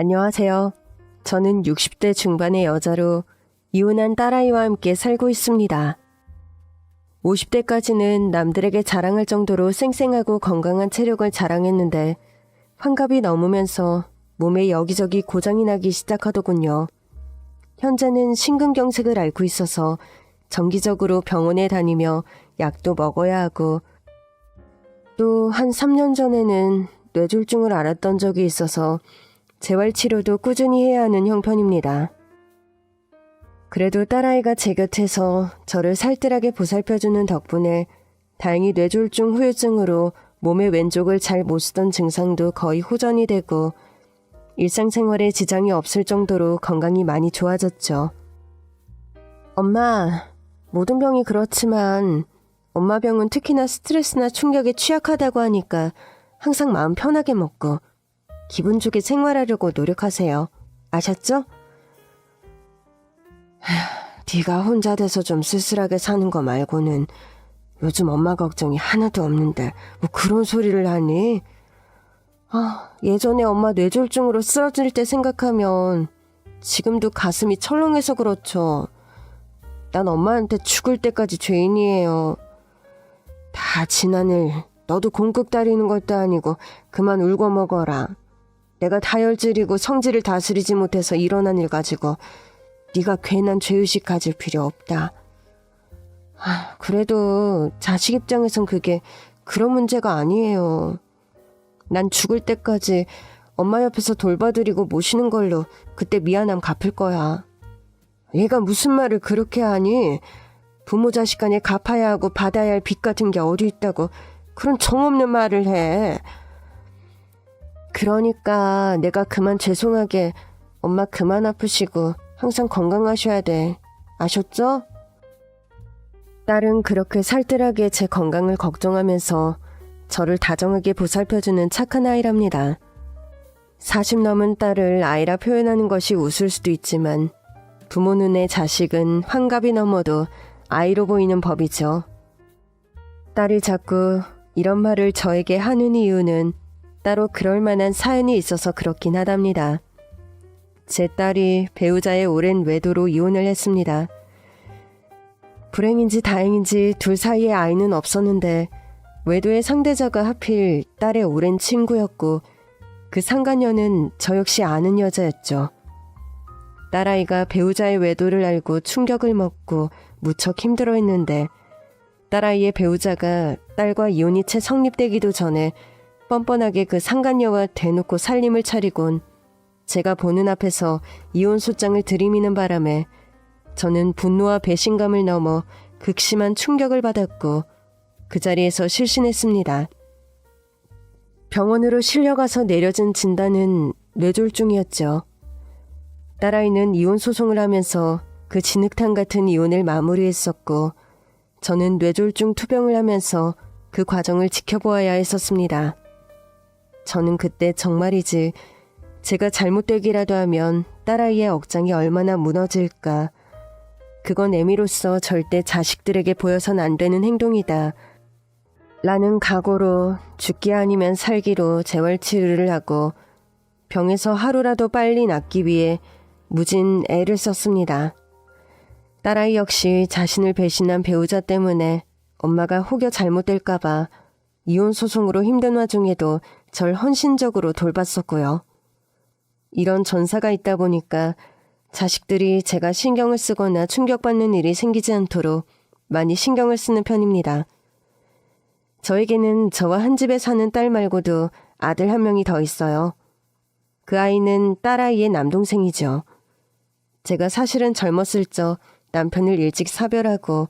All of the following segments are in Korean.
안녕하세요. 저는 60대 중반의 여자로 이혼한 딸아이와 함께 살고 있습니다. 50대까지는 남들에게 자랑할 정도로 쌩쌩하고 건강한 체력을 자랑했는데 환갑이 넘으면서 몸에 여기저기 고장이 나기 시작하더군요. 현재는 심근경색을 앓고 있어서 정기적으로 병원에 다니며 약도 먹어야 하고, 또 한 3년 전에는 뇌졸중을 앓았던 적이 있어서 재활치료도 꾸준히 해야 하는 형편입니다. 그래도 딸아이가 제 곁에서 저를 살뜰하게 보살펴주는 덕분에 다행히 뇌졸중 후유증으로 몸의 왼쪽을 잘 못 쓰던 증상도 거의 호전이 되고 일상생활에 지장이 없을 정도로 건강이 많이 좋아졌죠. 엄마, 모든 병이 그렇지만 엄마 병은 특히나 스트레스나 충격에 취약하다고 하니까 항상 마음 편하게 먹고 기분 좋게 생활하려고 노력하세요. 아셨죠? 네가 혼자 돼서 좀 쓸쓸하게 사는 거 말고는 요즘 엄마 걱정이 하나도 없는데 뭐 그런 소리를 하니? 예전에 엄마 뇌졸중으로 쓰러질 때 생각하면 지금도 가슴이 철렁해서 그렇죠. 난 엄마한테 죽을 때까지 죄인이에요. 다 지난 일, 너도 공극 다리는 것도 아니고 그만 울고 먹어라. 내가 다혈질이고 성질을 다스리지 못해서 일어난 일 가지고 네가 괜한 죄의식 가질 필요 없다. 그래도 자식 입장에선 그게 그런 문제가 아니에요. 난 죽을 때까지 엄마 옆에서 돌봐드리고 모시는 걸로 그때 미안함 갚을 거야. 얘가 무슨 말을 그렇게 하니? 부모 자식 간에 갚아야 하고 받아야 할 빚 같은 게 어디 있다고 그런 정없는 말을 해. 그러니까 내가 그만 죄송하게 엄마 그만 아프시고 항상 건강하셔야 돼. 아셨죠? 딸은 그렇게 살뜰하게 제 건강을 걱정하면서 저를 다정하게 보살펴주는 착한 아이랍니다. 40 넘은 딸을 아이라 표현하는 것이 우스울 수도 있지만 부모 눈에 자식은 환갑이 넘어도 아이로 보이는 법이죠. 딸이 자꾸 이런 말을 저에게 하는 이유는 따로 그럴 만한 사연이 있어서 그렇긴 하답니다. 제 딸이 배우자의 오랜 외도로 이혼을 했습니다. 불행인지 다행인지 둘 사이에 아이는 없었는데 외도의 상대자가 하필 딸의 오랜 친구였고 그 상간녀는 저 역시 아는 여자였죠. 딸아이가 배우자의 외도를 알고 충격을 먹고 무척 힘들어했는데 딸아이의 배우자가 딸과 이혼이 채 성립되기도 전에 뻔뻔하게 그 상간녀와 대놓고 살림을 차리곤 제가 보는 앞에서 이혼 소장을 들이미는 바람에 저는 분노와 배신감을 넘어 극심한 충격을 받았고 그 자리에서 실신했습니다. 병원으로 실려가서 내려진 진단은 뇌졸중이었죠. 딸아이는 이혼 소송을 하면서 그 진흙탕 같은 이혼을 마무리했었고 저는 뇌졸중 투병을 하면서 그 과정을 지켜보아야 했었습니다. 저는 그때 정말이지 제가 잘못되기라도 하면 딸아이의 억장이 얼마나 무너질까. 그건 애미로서 절대 자식들에게 보여선 안 되는 행동이다. 라는 각오로 죽기 아니면 살기로 재활치료를 하고 병에서 하루라도 빨리 낫기 위해 무진 애를 썼습니다. 딸아이 역시 자신을 배신한 배우자 때문에 엄마가 혹여 잘못될까봐 이혼 소송으로 힘든 와중에도 절 헌신적으로 돌봤었고요. 이런 전사가 있다 보니까 자식들이 제가 신경을 쓰거나 충격받는 일이 생기지 않도록 많이 신경을 쓰는 편입니다. 저에게는 저와 한 집에 사는 딸 말고도 아들 한 명이 더 있어요. 그 아이는 딸아이의 남동생이죠. 제가 사실은 젊었을 적 남편을 일찍 사별하고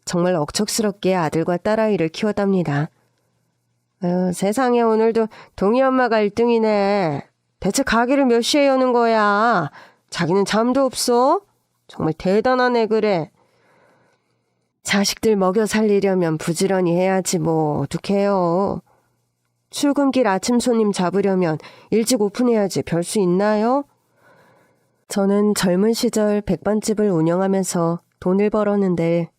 정말 억척스럽게 아들과 딸아이를 키웠답니다. 세상에 오늘도 동희 엄마가 1등이네. 대체 가게를 몇 시에 여는 거야? 자기는 잠도 없어? 정말 대단한 애 그래. 자식들 먹여 살리려면 부지런히 해야지 뭐 어떡해요. 출근길 아침 손님 잡으려면 일찍 오픈해야지 별 수 있나요? 저는 젊은 시절 백반집을 운영하면서 돈을 벌었는데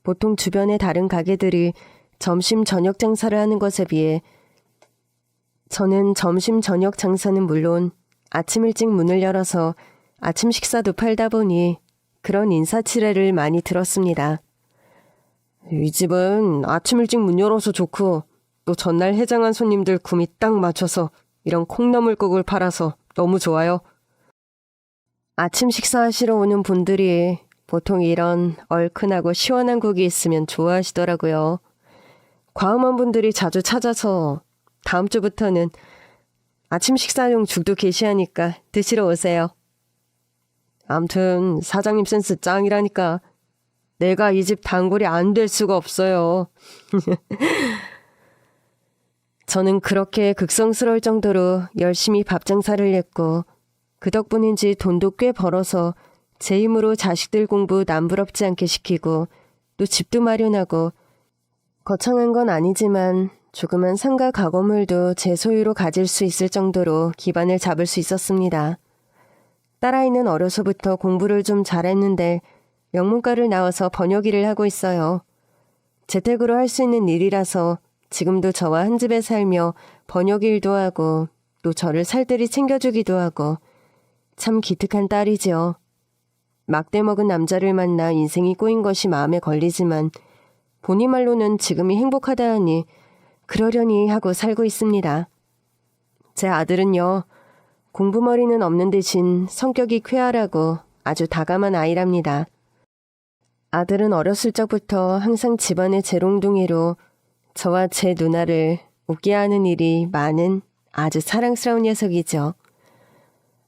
보통 주변의 다른 가게들이 점심 저녁 장사를 하는 것에 비해 저는 점심 저녁 장사는 물론 아침 일찍 문을 열어서 아침 식사도 팔다 보니 그런 인사치레를 많이 들었습니다. 이 집은 아침 일찍 문 열어서 좋고 또 전날 해장한 손님들 구미 딱 맞춰서 이런 콩나물국을 팔아서 너무 좋아요. 아침 식사하시러 오는 분들이 보통 이런 얼큰하고 시원한 국이 있으면 좋아하시더라고요. 과음한 분들이 자주 찾아서 다음 주부터는 아침 식사용 죽도 게시하니까 드시러 오세요. 암튼 사장님 센스 짱이라니까. 내가 이 집 단골이 안 될 수가 없어요. 저는 그렇게 극성스러울 정도로 열심히 밥 장사를 했고 그 덕분인지 돈도 꽤 벌어서 제 힘으로 자식들 공부 남부럽지 않게 시키고 또 집도 마련하고 거창한 건 아니지만 조그만 상가 가건물도 제 소유로 가질 수 있을 정도로 기반을 잡을 수 있었습니다. 딸아이는 어려서부터 공부를 좀 잘했는데 영문과를 나와서 번역 일을 하고 있어요. 재택으로 할 수 있는 일이라서 지금도 저와 한 집에 살며 번역 일도 하고 또 저를 살뜰히 챙겨주기도 하고 참 기특한 딸이지요. 막대 먹은 남자를 만나 인생이 꼬인 것이 마음에 걸리지만 본인 말로는 지금이 행복하다 하니 그러려니 하고 살고 있습니다. 제 아들은요. 공부머리는 없는 대신 성격이 쾌활하고 아주 다감한 아이랍니다. 아들은 어렸을 적부터 항상 집안의 재롱둥이로 저와 제 누나를 웃게 하는 일이 많은 아주 사랑스러운 녀석이죠.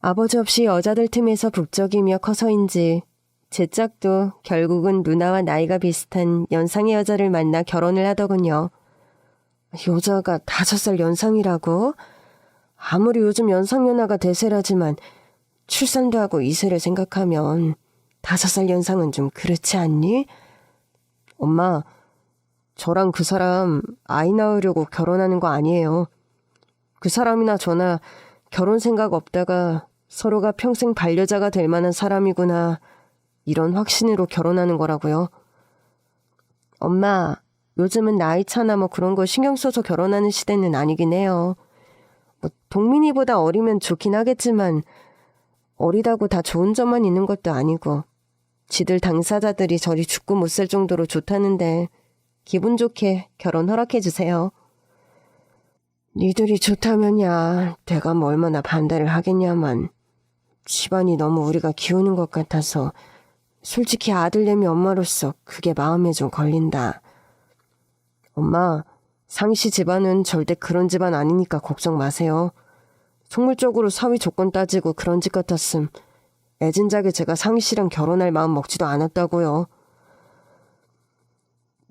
아버지 없이 여자들 틈에서 북적이며 커서인지 제 짝도 결국은 누나와 나이가 비슷한 연상의 여자를 만나 결혼을 하더군요. 여자가 5살 연상이라고? 아무리 요즘 연상연하가 대세라지만 출산도 하고 이세를 생각하면 5살 연상은 좀 그렇지 않니? 엄마, 저랑 그 사람 아이 낳으려고 결혼하는 거 아니에요. 그 사람이나 저나 결혼 생각 없다가 서로가 평생 반려자가 될 만한 사람이구나 이런 확신으로 결혼하는 거라고요. 엄마, 요즘은 나이 차나 뭐 그런 거 신경 써서 결혼하는 시대는 아니긴 해요. 뭐 동민이보다 어리면 좋긴 하겠지만 어리다고 다 좋은 점만 있는 것도 아니고 지들 당사자들이 저리 죽고 못 살 정도로 좋다는데 기분 좋게 결혼 허락해 주세요. 니들이 좋다면야 내가 뭐 얼마나 반대를 하겠냐만 집안이 너무 우리가 기우는 것 같아서 솔직히 아들내미 엄마로서 그게 마음에 좀 걸린다. 엄마, 상씨 집안은 절대 그런 집안 아니니까 걱정 마세요. 속물적으로 사위 조건 따지고 그런 집 같았음 애진작에 제가 상씨랑 결혼할 마음 먹지도 않았다고요.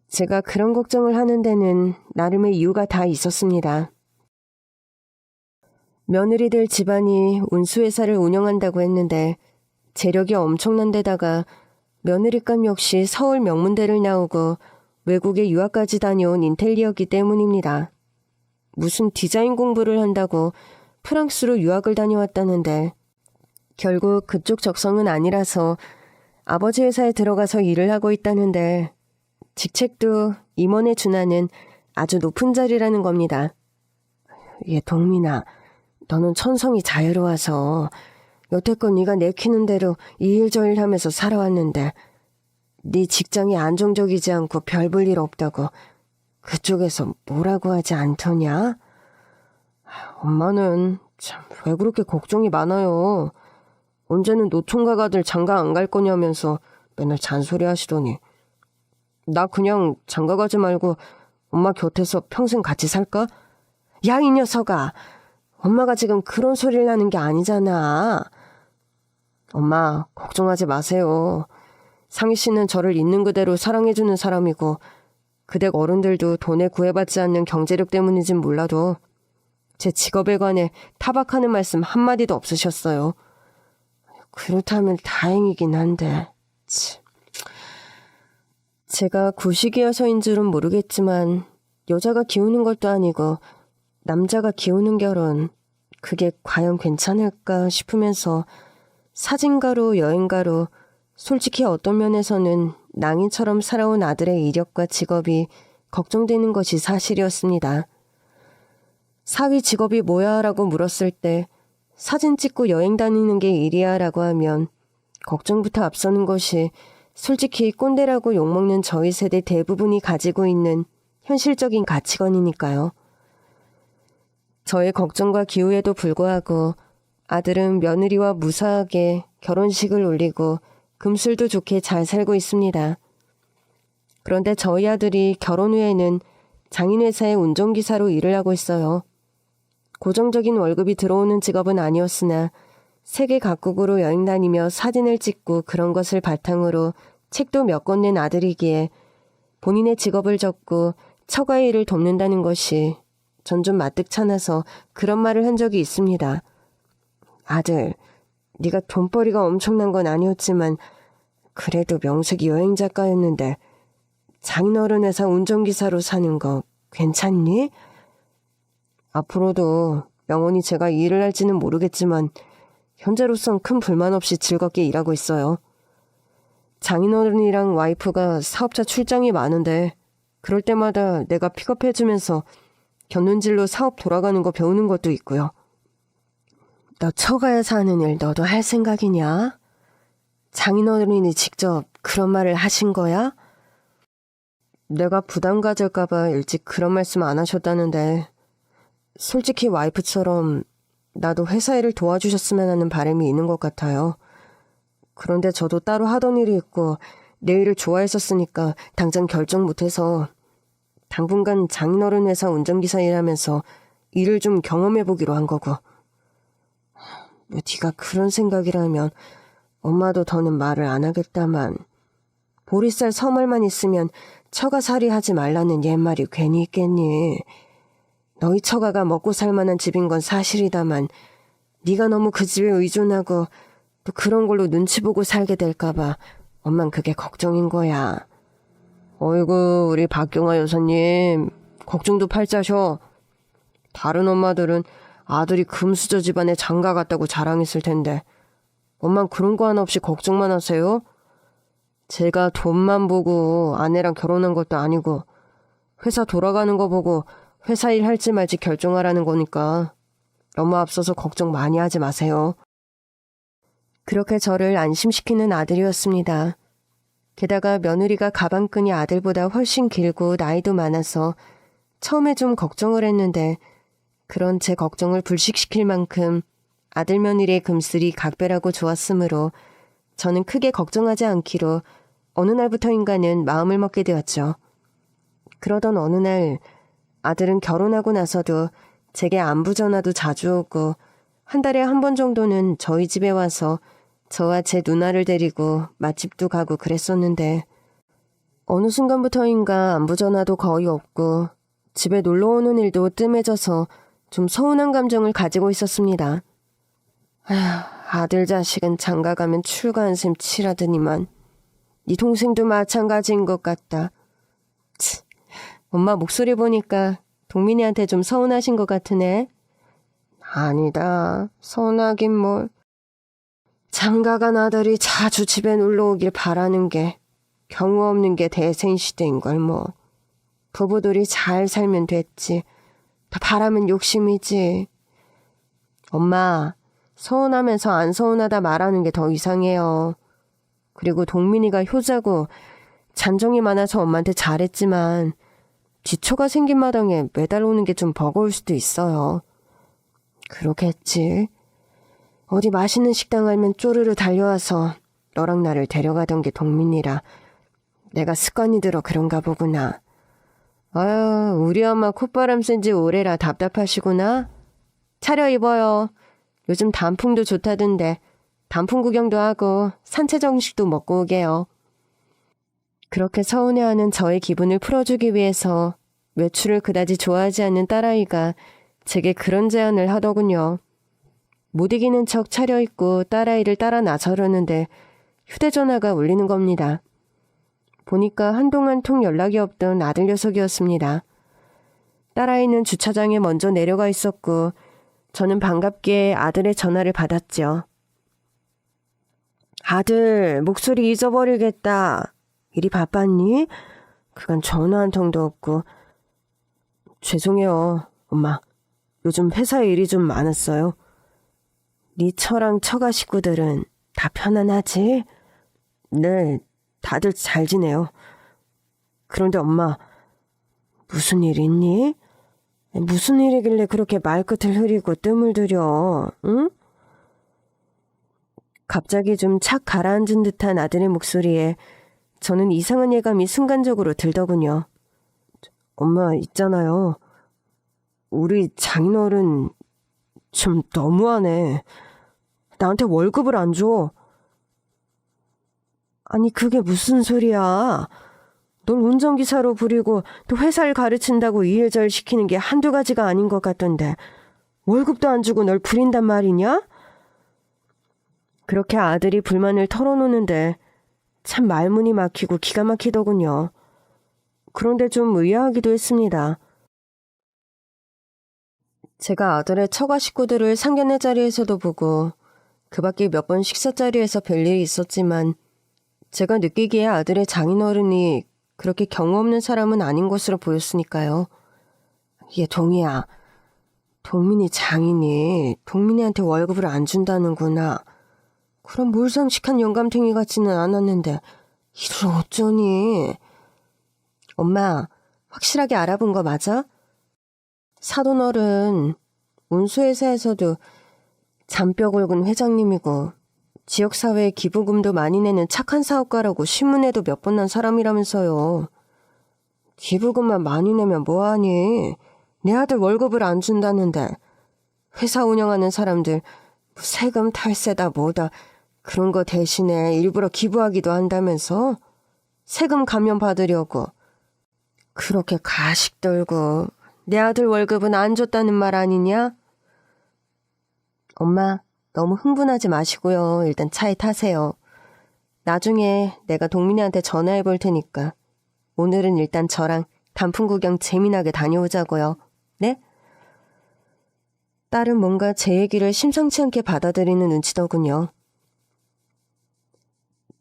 제가 그런 걱정을 하는 데는 나름의 이유가 다 있었습니다. 며느리들 집안이 운수회사를 운영한다고 했는데 재력이 엄청난 데다가 며느리감 역시 서울 명문대를 나오고 외국에 유학까지 다녀온 인텔리어기 때문입니다. 무슨 디자인 공부를 한다고 프랑스로 유학을 다녀왔다는데 결국 그쪽 적성은 아니라서 아버지 회사에 들어가서 일을 하고 있다는데 직책도 임원에 준하는 아주 높은 자리라는 겁니다. 얘 동민아, 너는 천성이 자유로워서 여태껏 네가 내키는 대로 이 일 저 일 하면서 살아왔는데 네 직장이 안정적이지 않고 별 볼 일 없다고 그쪽에서 뭐라고 하지 않더냐? 엄마는 참 왜 그렇게 걱정이 많아요. 언제는 노총각 아들 장가 안 갈 거냐면서 맨날 잔소리 하시더니 나 그냥 장가 가지 말고 엄마 곁에서 평생 같이 살까? 야, 이 녀석아. 엄마가 지금 그런 소리를 하는 게 아니잖아. 엄마, 걱정하지 마세요. 상희 씨는 저를 있는 그대로 사랑해주는 사람이고 그댁 어른들도 돈에 구애받지 않는 경제력 때문인진 몰라도 제 직업에 관해 타박하는 말씀 한마디도 없으셨어요. 그렇다면 다행이긴 한데 참. 제가 구식이어서인 줄은 모르겠지만 여자가 기우는 것도 아니고 남자가 기우는 결혼 그게 과연 괜찮을까 싶으면서 사진가로 여행가로 솔직히 어떤 면에서는 낭인처럼 살아온 아들의 이력과 직업이 걱정되는 것이 사실이었습니다. 사위 직업이 뭐야? 라고 물었을 때 사진 찍고 여행 다니는 게 일이야 라고 하면 걱정부터 앞서는 것이 솔직히 꼰대라고 욕먹는 저희 세대 대부분이 가지고 있는 현실적인 가치관이니까요. 저의 걱정과 기우에도 불구하고 아들은 며느리와 무사하게 결혼식을 올리고 금술도 좋게 잘 살고 있습니다. 그런데 저희 아들이 결혼 후에는 장인회사의 운전기사로 일을 하고 있어요. 고정적인 월급이 들어오는 직업은 아니었으나 세계 각국으로 여행 다니며 사진을 찍고 그런 것을 바탕으로 책도 몇 권 낸 아들이기에 본인의 직업을 접고 처가의 일을 돕는다는 것이 전 좀 마뜩찮아서 그런 말을 한 적이 있습니다. 아들, 네가 돈벌이가 엄청난 건 아니었지만 그래도 명색이 여행작가였는데 장인어른 회사 운전기사로 사는 거 괜찮니? 앞으로도 영원히 제가 일을 할지는 모르겠지만 현재로선 큰 불만 없이 즐겁게 일하고 있어요. 장인어른이랑 와이프가 사업자 출장이 많은데 그럴 때마다 내가 픽업해주면서 견눈질로 사업 돌아가는 거 배우는 것도 있고요. 너 처가에서 하는 일 너도 할 생각이냐? 장인어른이 직접 그런 말을 하신 거야? 내가 부담 가질까봐 일찍 그런 말씀 안 하셨다는데 솔직히 와이프처럼 나도 회사 일을 도와주셨으면 하는 바람이 있는 것 같아요. 그런데 저도 따로 하던 일이 있고 내 일을 좋아했었으니까 당장 결정 못해서 당분간 장인어른 회사 운전기사 일하면서 일을 좀 경험해보기로 한 거고. 네가 그런 생각이라면 엄마도 더는 말을 안 하겠다만 보리쌀 서말만 있으면 처가살이 하지 말라는 옛말이 괜히 있겠니. 너희 처가가 먹고 살만한 집인 건 사실이다만 네가 너무 그 집에 의존하고 또 그런 걸로 눈치 보고 살게 될까봐 엄만 그게 걱정인 거야. 어이구 우리 박경아 여사님 걱정도 팔자셔. 다른 엄마들은 아들이 금수저 집안에 장가 갔다고 자랑했을 텐데 엄만 그런 거 하나 없이 걱정만 하세요? 제가 돈만 보고 아내랑 결혼한 것도 아니고 회사 돌아가는 거 보고 회사 일 할지 말지 결정하라는 거니까 너무 앞서서 걱정 많이 하지 마세요. 그렇게 저를 안심시키는 아들이었습니다. 게다가 며느리가 가방끈이 아들보다 훨씬 길고 나이도 많아서 처음에 좀 걱정을 했는데 그런 제 걱정을 불식시킬 만큼 아들 며느리의 금슬이 각별하고 좋았으므로 저는 크게 걱정하지 않기로 어느 날부터인가는 마음을 먹게 되었죠. 그러던 어느 날 아들은 결혼하고 나서도 제게 안부 전화도 자주 오고 한 달에 한 번 정도는 저희 집에 와서 저와 제 누나를 데리고 맛집도 가고 그랬었는데 어느 순간부터인가 안부 전화도 거의 없고 집에 놀러오는 일도 뜸해져서 좀 서운한 감정을 가지고 있었습니다. 아들 자식은 장가가면 출가한 셈 치라더니만 네 동생도 마찬가지인 것 같다. 치, 엄마 목소리 보니까 동민이한테 좀 서운하신 것 같으네. 아니다. 서운하긴 뭘. 장가간 아들이 자주 집에 놀러오길 바라는 게 경우 없는 게 대세인 시대인걸 뭐. 부부들이 잘 살면 됐지. 다 바라면 욕심이지. 엄마, 서운하면서 안 서운하다 말하는 게 더 이상해요. 그리고 동민이가 효자고 잔정이 많아서 엄마한테 잘했지만 지초가 생긴 마당에 매달 오는 게 좀 버거울 수도 있어요. 그러겠지. 어디 맛있는 식당 알면 쪼르르 달려와서 너랑 나를 데려가던 게 동민이라 내가 습관이 들어 그런가 보구나. 아유, 우리 엄마 콧바람 센 지 오래라 답답하시구나. 차려입어요. 요즘 단풍도 좋다던데 단풍 구경도 하고 산채 정식도 먹고 오게요. 그렇게 서운해하는 저의 기분을 풀어주기 위해서 외출을 그다지 좋아하지 않는 딸아이가 제게 그런 제안을 하더군요. 못 이기는 척 차려입고 딸아이를 따라 나서려는데 휴대전화가 울리는 겁니다. 보니까 한동안 통 연락이 없던 아들 녀석이었습니다. 딸아이는 주차장에 먼저 내려가 있었고 저는 반갑게 아들의 전화를 받았죠. 아들, 목소리 잊어버리겠다. 일이 바빴니? 그간 전화 한 통도 없고. 죄송해요, 엄마. 요즘 회사에 일이 좀 많았어요. 네 처랑 처가 식구들은 다 편안하지? 네, 다들 잘 지내요. 그런데 엄마, 무슨 일 있니? 무슨 일이길래 그렇게 말끝을 흐리고 뜸을 들여, 응? 갑자기 좀 착 가라앉은 듯한 아들의 목소리에 저는 이상한 예감이 순간적으로 들더군요. 엄마, 있잖아요. 우리 장인어른 좀 너무하네. 나한테 월급을 안 줘. 아니, 그게 무슨 소리야. 널 운전기사로 부리고 또 회사를 가르친다고 이해절 시키는 게 한두 가지가 아닌 것 같던데 월급도 안 주고 널 부린단 말이냐? 그렇게 아들이 불만을 털어놓는데 참 말문이 막히고 기가 막히더군요. 그런데 좀 의아하기도 했습니다. 제가 아들의 처가 식구들을 상견례 자리에서도 보고 그 밖에 몇 번 식사 자리에서 별일이 있었지만 제가 느끼기에 아들의 장인어른이 그렇게 경우 없는 사람은 아닌 것으로 보였으니까요. 얘 동희야, 동민이 장인이 동민이한테 월급을 안 준다는구나. 그럼 몰상식한 영감탱이 같지는 않았는데 이를 어쩌니? 엄마, 확실하게 알아본 거 맞아? 사돈어른 운수회사에서도 잔뼈 굵은 회장님이고 지역사회에 기부금도 많이 내는 착한 사업가라고 신문에도 몇 번 난 사람이라면서요. 기부금만 많이 내면 뭐하니? 내 아들 월급을 안 준다는데 회사 운영하는 사람들 뭐 세금 탈세다 뭐다 그런 거 대신에 일부러 기부하기도 한다면서? 세금 감면 받으려고. 그렇게 가식 떨고 내 아들 월급은 안 줬다는 말 아니냐? 엄마, 너무 흥분하지 마시고요. 일단 차에 타세요. 나중에 내가 동민이한테 전화해 볼 테니까 오늘은 일단 저랑 단풍 구경 재미나게 다녀오자고요. 네? 딸은 뭔가 제 얘기를 심상치 않게 받아들이는 눈치더군요.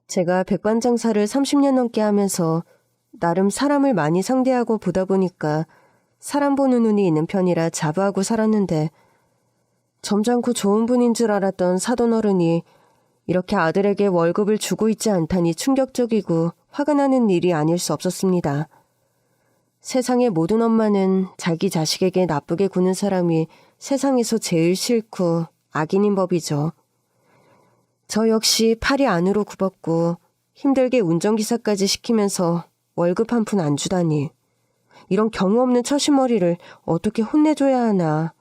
제가 백반장사를 30년 넘게 하면서 나름 사람을 많이 상대하고 보다 보니까 사람 보는 눈이 있는 편이라 자부하고 살았는데 점잖고 좋은 분인 줄 알았던 사돈어른이 이렇게 아들에게 월급을 주고 있지 않다니 충격적이고 화가 나는 일이 아닐 수 없었습니다. 세상의 모든 엄마는 자기 자식에게 나쁘게 구는 사람이 세상에서 제일 싫고 악인인 법이죠. 저 역시 팔이 안으로 굽었고 힘들게 운전기사까지 시키면서 월급 한 푼 안 주다니. 이런 경우 없는 처신머리를 어떻게 혼내줘야 하나.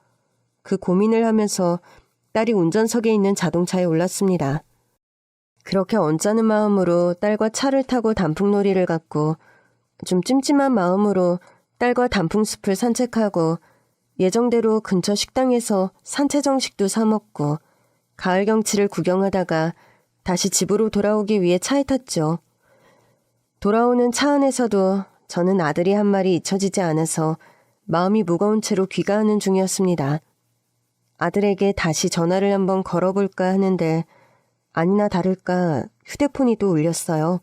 그 고민을 하면서 딸이 운전석에 있는 자동차에 올랐습니다. 그렇게 언짢은 마음으로 딸과 차를 타고 단풍놀이를 갔고 좀 찜찜한 마음으로 딸과 단풍숲을 산책하고 예정대로 근처 식당에서 산채 정식도 사 먹고 가을 경치를 구경하다가 다시 집으로 돌아오기 위해 차에 탔죠. 돌아오는 차 안에서도 저는 아들이 한 말이 잊혀지지 않아서 마음이 무거운 채로 귀가하는 중이었습니다. 아들에게 다시 전화를 한번 걸어볼까 하는데 아니나 다를까 휴대폰이 또 울렸어요.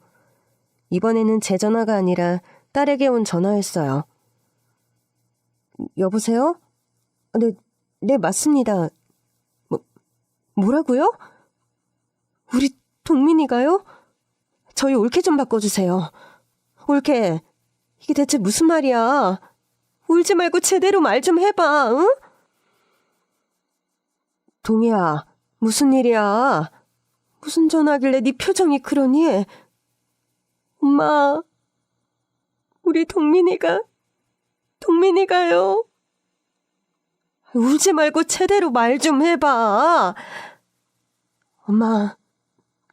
이번에는 제 전화가 아니라 딸에게 온 전화였어요. 여보세요? 네, 맞습니다. 뭐라고요? 우리 동민이가요? 저희 올케 좀 바꿔주세요. 올케, 이게 대체 무슨 말이야? 울지 말고 제대로 말 좀 해봐, 응? 동희야, 무슨 일이야? 무슨 전화길래 네 표정이 그러니? 엄마, 우리 동민이가요. 울지 말고 제대로 말 좀 해봐. 엄마,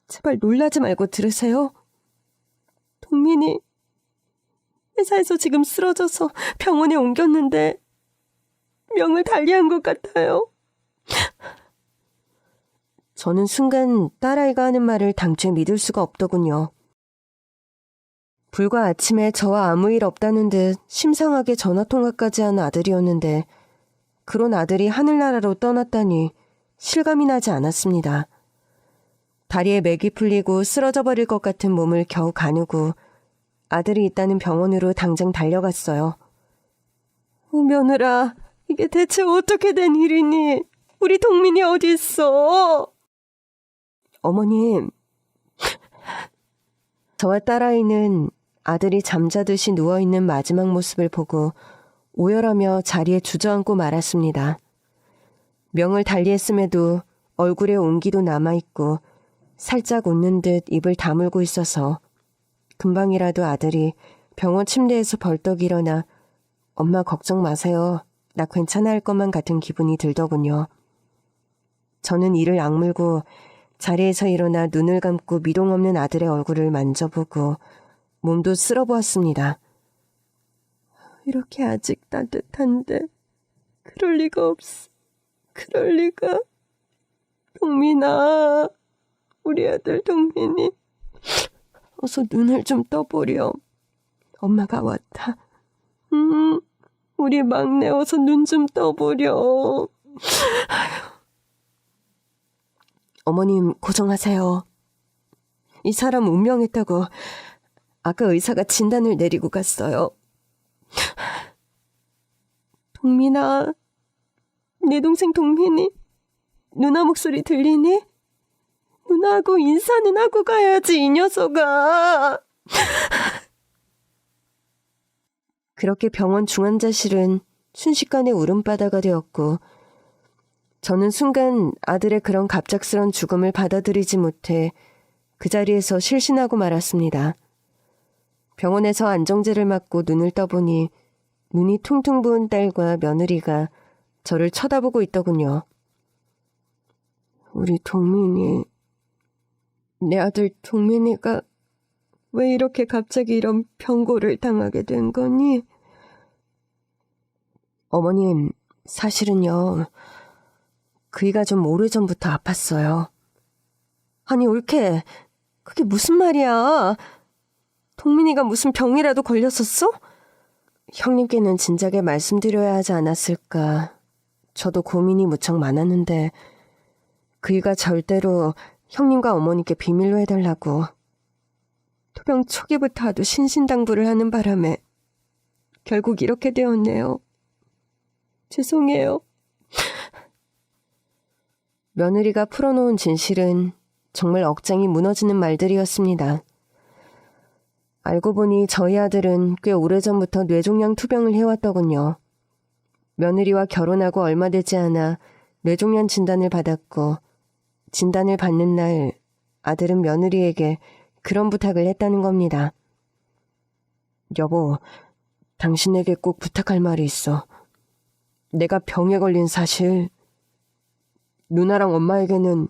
제발 놀라지 말고 들으세요. 동민이 회사에서 지금 쓰러져서 병원에 옮겼는데 명을 달리한 것 같아요. 저는 순간 딸아이가 하는 말을 당최 믿을 수가 없더군요. 불과 아침에 저와 아무 일 없다는 듯 심상하게 전화통화까지 한 아들이었는데 그런 아들이 하늘나라로 떠났다니 실감이 나지 않았습니다. 다리에 맥이 풀리고 쓰러져 버릴 것 같은 몸을 겨우 가누고 아들이 있다는 병원으로 당장 달려갔어요. 며느라, 이게 대체 어떻게 된 일이니? 우리 동민이 어디 있어? 어머님. 저와 딸아이는 아들이 잠자듯이 누워있는 마지막 모습을 보고 오열하며 자리에 주저앉고 말았습니다. 명을 달리했음에도 얼굴에 온기도 남아있고 살짝 웃는 듯 입을 다물고 있어서 금방이라도 아들이 병원 침대에서 벌떡 일어나 엄마 걱정 마세요. 나 괜찮아 할 것만 같은 기분이 들더군요. 저는 이를 악물고 자리에서 일어나 눈을 감고 미동 없는 아들의 얼굴을 만져보고 몸도 쓸어보았습니다. 이렇게 아직 따뜻한데 그럴 리가 없어. 그럴 리가. 동민아, 우리 아들 동민이 어서 눈을 좀 떠보렴. 엄마가 왔다. 우리 막내 어서 눈 좀 떠보렴. 어머님 고정하세요. 이 사람 운명했다고 아까 의사가 진단을 내리고 갔어요. 동민아, 내 동생 동민이 누나 목소리 들리니? 누나하고 인사는 하고 가야지, 이 녀석아. 그렇게 병원 중환자실은 순식간에 울음바다가 되었고 저는 순간 아들의 그런 갑작스런 죽음을 받아들이지 못해 그 자리에서 실신하고 말았습니다. 병원에서 안정제를 맞고 눈을 떠보니 눈이 퉁퉁 부은 딸과 며느리가 저를 쳐다보고 있더군요. 우리 동민이, 내 아들 동민이가 왜 이렇게 갑자기 이런 병고를 당하게 된 거니? 어머님, 사실은요, 그이가 좀 오래전부터 아팠어요. 아니, 올케, 그게 무슨 말이야? 동민이가 무슨 병이라도 걸렸었어? 형님께는 진작에 말씀드려야 하지 않았을까. 저도 고민이 무척 많았는데 그이가 절대로 형님과 어머니께 비밀로 해달라고 토병 초기부터 하도 신신당부를 하는 바람에 결국 이렇게 되었네요. 죄송해요. 며느리가 풀어놓은 진실은 정말 억장이 무너지는 말들이었습니다. 알고 보니 저희 아들은 꽤 오래전부터 뇌종양 투병을 해왔더군요. 며느리와 결혼하고 얼마 되지 않아 뇌종양 진단을 받았고 진단을 받는 날 아들은 며느리에게 그런 부탁을 했다는 겁니다. 여보, 당신에게 꼭 부탁할 말이 있어. 내가 병에 걸린 사실 누나랑 엄마에게는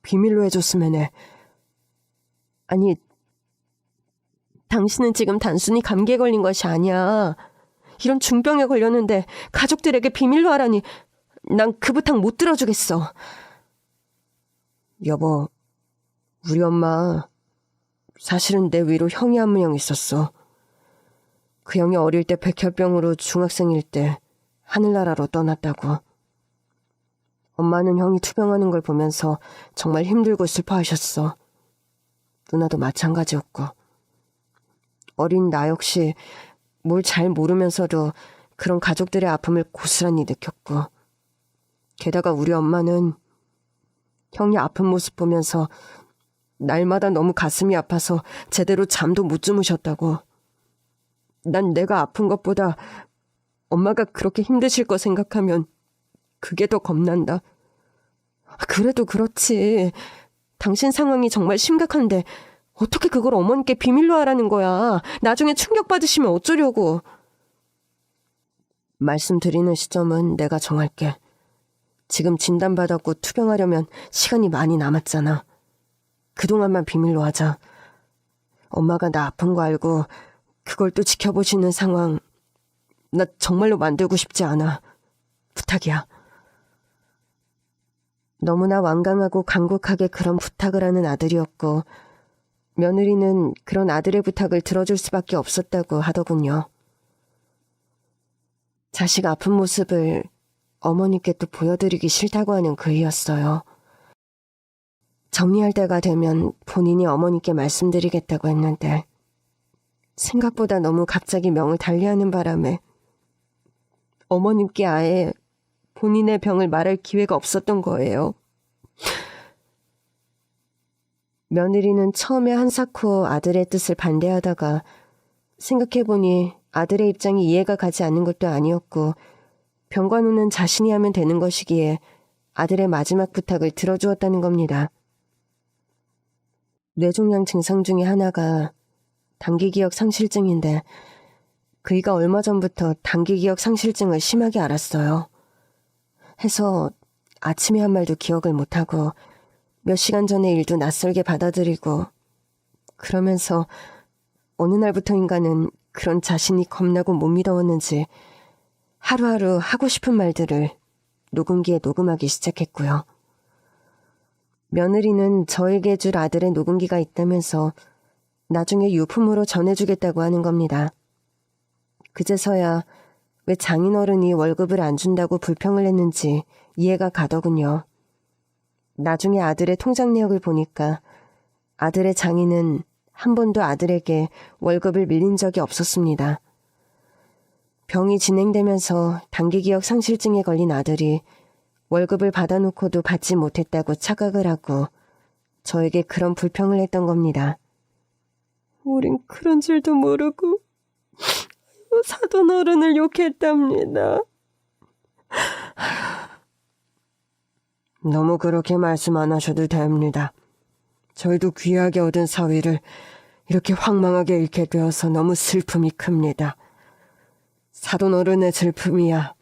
비밀로 해줬으면 해. 아니, 당신은 지금 단순히 감기에 걸린 것이 아니야. 이런 중병에 걸렸는데 가족들에게 비밀로 하라니 난 그 부탁 못 들어주겠어. 여보, 우리 엄마 사실은 내 위로 형이 한 명 있었어. 그 형이 어릴 때 백혈병으로 중학생일 때 하늘나라로 떠났다고. 엄마는 형이 투병하는 걸 보면서 정말 힘들고 슬퍼하셨어. 누나도 마찬가지였고. 어린 나 역시 뭘 잘 모르면서도 그런 가족들의 아픔을 고스란히 느꼈고, 게다가 우리 엄마는 형이 아픈 모습 보면서 날마다 너무 가슴이 아파서 제대로 잠도 못 주무셨다고. 난 내가 아픈 것보다 엄마가 그렇게 힘드실 거 생각하면 그게 더 겁난다. 그래도 그렇지. 당신 상황이 정말 심각한데 어떻게 그걸 어머니께 비밀로 하라는 거야. 나중에 충격받으시면 어쩌려고. 말씀드리는 시점은 내가 정할게. 지금 진단받았고 투병하려면 시간이 많이 남았잖아. 그동안만 비밀로 하자. 엄마가 나 아픈 거 알고 그걸 또 지켜보시는 상황 나 정말로 만들고 싶지 않아. 부탁이야. 너무나 완강하고 간곡하게 그런 부탁을 하는 아들이었고 며느리는 그런 아들의 부탁을 들어줄 수밖에 없었다고 하더군요. 자식 아픈 모습을 어머니께 또 보여드리기 싫다고 하는 그이였어요. 정리할 때가 되면 본인이 어머니께 말씀드리겠다고 했는데 생각보다 너무 갑자기 명을 달리하는 바람에 어머님께 아예 본인의 병을 말할 기회가 없었던 거예요. 며느리는 처음에 한사코 아들의 뜻을 반대하다가 생각해보니 아들의 입장이 이해가 가지 않는 것도 아니었고 병관우는 자신이 하면 되는 것이기에 아들의 마지막 부탁을 들어주었다는 겁니다. 뇌종양 증상 중에 하나가 단기기억 상실증인데 그이가 얼마 전부터 단기기억 상실증을 심하게 앓았어요. 해서 아침에 한 말도 기억을 못하고 몇 시간 전의 일도 낯설게 받아들이고 그러면서 어느 날부터인가는 그런 자신이 겁나고 못 믿어왔는지 하루하루 하고 싶은 말들을 녹음기에 녹음하기 시작했고요. 며느리는 저에게 줄 아들의 녹음기가 있다면서 나중에 유품으로 전해주겠다고 하는 겁니다. 그제서야 왜 장인어른이 월급을 안 준다고 불평을 했는지 이해가 가더군요. 나중에 아들의 통장 내역을 보니까 아들의 장인은 한 번도 아들에게 월급을 밀린 적이 없었습니다. 병이 진행되면서 단기기억 상실증에 걸린 아들이 월급을 받아놓고도 받지 못했다고 착각을 하고 저에게 그런 불평을 했던 겁니다. 우린 그런 줄도 모르고 사돈 어른을 욕했답니다. 너무 그렇게 말씀 안 하셔도 됩니다. 저희도 귀하게 얻은 사위를 이렇게 황망하게 잃게 되어서 너무 슬픔이 큽니다. 사돈 어른의 슬픔이야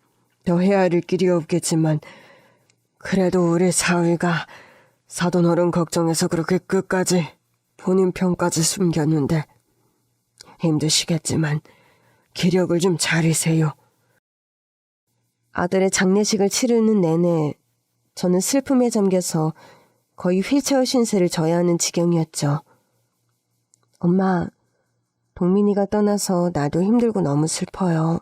더 헤아릴 길이 없겠지만 그래도 우리 사위가 사돈 어른 걱정해서 그렇게 끝까지 본인 편까지 숨겼는데 힘드시겠지만 기력을 좀 차리세요. 아들의 장례식을 치르는 내내 저는 슬픔에 잠겨서 거의 휠체어 신세를 져야 하는 지경이었죠. 엄마, 동민이가 떠나서 나도 힘들고 너무 슬퍼요.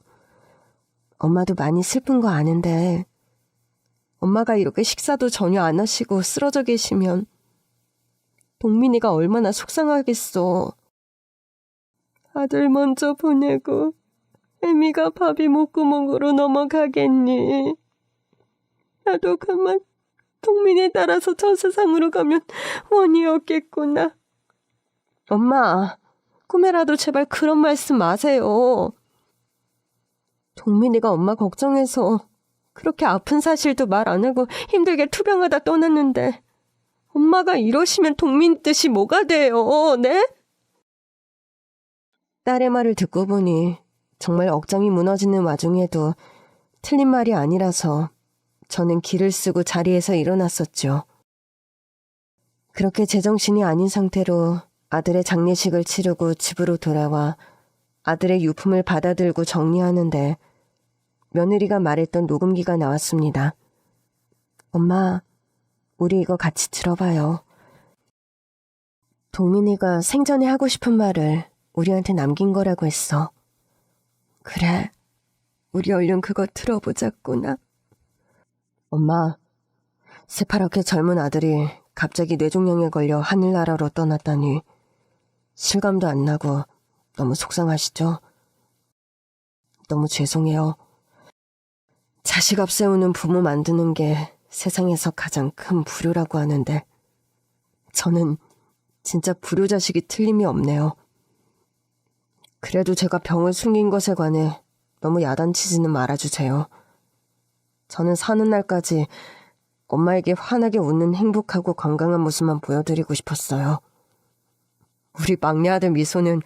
엄마도 많이 슬픈 거 아는데 엄마가 이렇게 식사도 전혀 안 하시고 쓰러져 계시면 동민이가 얼마나 속상하겠어. 아들 먼저 보내고 애미가 밥이 목구멍으로 넘어가겠니? 나도 그만 동민이 따라서 저 세상으로 가면 원이 없겠구나. 엄마, 꿈에라도 제발 그런 말씀 마세요. 동민이가 엄마 걱정해서 그렇게 아픈 사실도 말 안 하고 힘들게 투병하다 떠났는데 엄마가 이러시면 동민 뜻이 뭐가 돼요, 네? 딸의 말을 듣고 보니 정말 억장이 무너지는 와중에도 틀린 말이 아니라서 저는 기를 쓰고 자리에서 일어났었죠. 그렇게 제정신이 아닌 상태로 아들의 장례식을 치르고 집으로 돌아와 아들의 유품을 받아들고 정리하는데 며느리가 말했던 녹음기가 나왔습니다. 엄마, 우리 이거 같이 들어봐요. 동민이가 생전에 하고 싶은 말을 우리한테 남긴 거라고 했어. 그래, 우리 얼른 그거 들어보자꾸나. 엄마, 새파랗게 젊은 아들이 갑자기 뇌종양에 걸려 하늘나라로 떠났다니 실감도 안 나고 너무 속상하시죠? 너무 죄송해요. 자식 앞세우는 부모 만드는 게 세상에서 가장 큰 불효라고 하는데 저는 진짜 불효자식이 틀림이 없네요. 그래도 제가 병을 숨긴 것에 관해 너무 야단치지는 말아주세요. 저는 사는 날까지 엄마에게 환하게 웃는 행복하고 건강한 모습만 보여드리고 싶었어요. 우리 막내 아들 미소는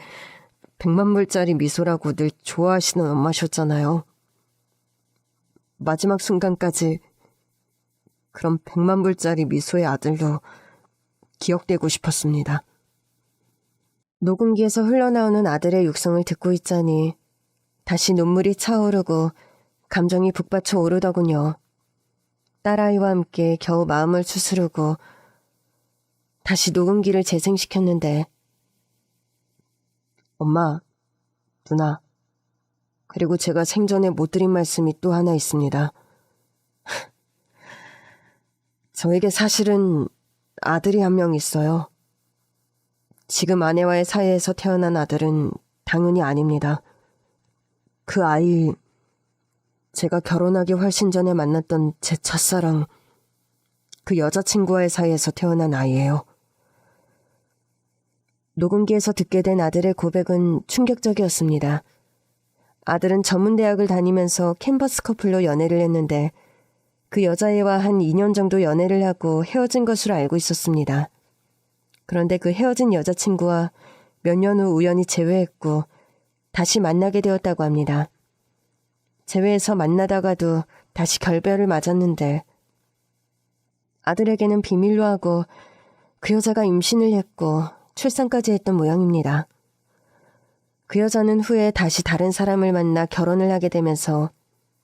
100만 불짜리 미소라고 늘 좋아하시는 엄마셨잖아요. 마지막 순간까지 그런 100만 불짜리 미소의 아들로 기억되고 싶었습니다. 녹음기에서 흘러나오는 아들의 육성을 듣고 있자니 다시 눈물이 차오르고 감정이 북받쳐 오르더군요. 딸아이와 함께 겨우 마음을 추스르고 다시 녹음기를 재생시켰는데 엄마, 누나, 그리고 제가 생전에 못 드린 말씀이 또 하나 있습니다. 저에게 사실은 아들이 한 명 있어요. 지금 아내와의 사이에서 태어난 아들은 당연히 아닙니다. 그 아이 제가 결혼하기 훨씬 전에 만났던 제 첫사랑, 그 여자친구와의 사이에서 태어난 아이예요. 녹음기에서 듣게 된 아들의 고백은 충격적이었습니다. 아들은 전문대학을 다니면서 캠퍼스 커플로 연애를 했는데 그 여자애와 한 2년 정도 연애를 하고 헤어진 것으로 알고 있었습니다. 그런데 그 헤어진 여자친구와 몇 년 후 우연히 재회했고 다시 만나게 되었다고 합니다. 재회해서 만나다가도 다시 결별을 맞았는데 아들에게는 비밀로 하고 그 여자가 임신을 했고 출산까지 했던 모양입니다. 그 여자는 후에 다시 다른 사람을 만나 결혼을 하게 되면서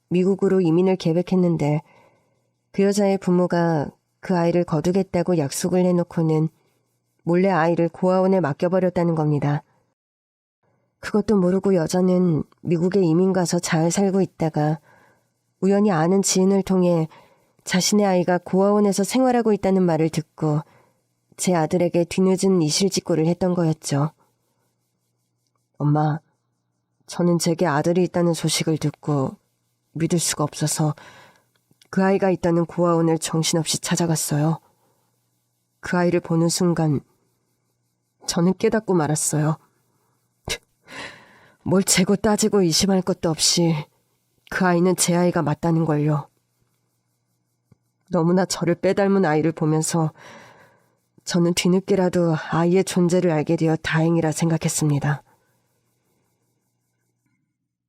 미국으로 이민을 계획했는데 그 여자의 부모가 그 아이를 거두겠다고 약속을 해놓고는 몰래 아이를 고아원에 맡겨버렸다는 겁니다. 그것도 모르고 여자는 미국에 이민 가서 잘 살고 있다가 우연히 아는 지인을 통해 자신의 아이가 고아원에서 생활하고 있다는 말을 듣고 제 아들에게 뒤늦은 이실직고를 했던 거였죠. 엄마, 저는 제게 아들이 있다는 소식을 듣고 믿을 수가 없어서 그 아이가 있다는 고아원을 정신없이 찾아갔어요. 그 아이를 보는 순간 저는 깨닫고 말았어요. 뭘 재고 따지고 의심할 것도 없이 그 아이는 제 아이가 맞다는 걸요. 너무나 저를 빼닮은 아이를 보면서 저는 뒤늦게라도 아이의 존재를 알게 되어 다행이라 생각했습니다.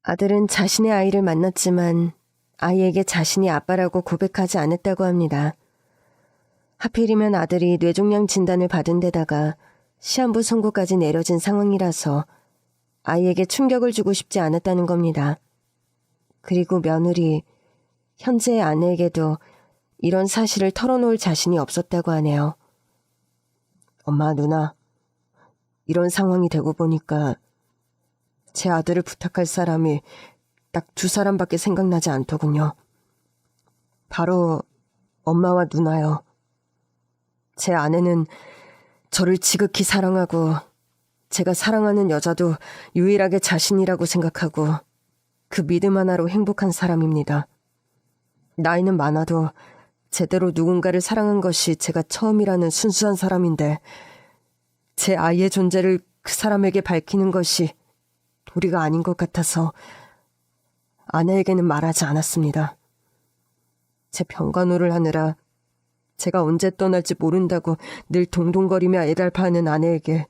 아들은 자신의 아이를 만났지만 아이에게 자신이 아빠라고 고백하지 않았다고 합니다. 하필이면 아들이 뇌종양 진단을 받은 데다가 시한부 선고까지 내려진 상황이라서 아이에게 충격을 주고 싶지 않았다는 겁니다. 그리고 며느리, 현재의 아내에게도 이런 사실을 털어놓을 자신이 없었다고 하네요. 엄마, 누나, 이런 상황이 되고 보니까 제 아들을 부탁할 사람이 딱 2사람밖에 생각나지 않더군요. 바로 엄마와 누나요. 제 아내는 저를 지극히 사랑하고 제가 사랑하는 여자도 유일하게 자신이라고 생각하고 그 믿음 하나로 행복한 사람입니다. 나이는 많아도 제대로 누군가를 사랑한 것이 제가 처음이라는 순수한 사람인데 제 아이의 존재를 그 사람에게 밝히는 것이 도리가 아닌 것 같아서 아내에게는 말하지 않았습니다. 제 병간호를 하느라 제가 언제 떠날지 모른다고 늘 동동거리며 애달파하는 아내에게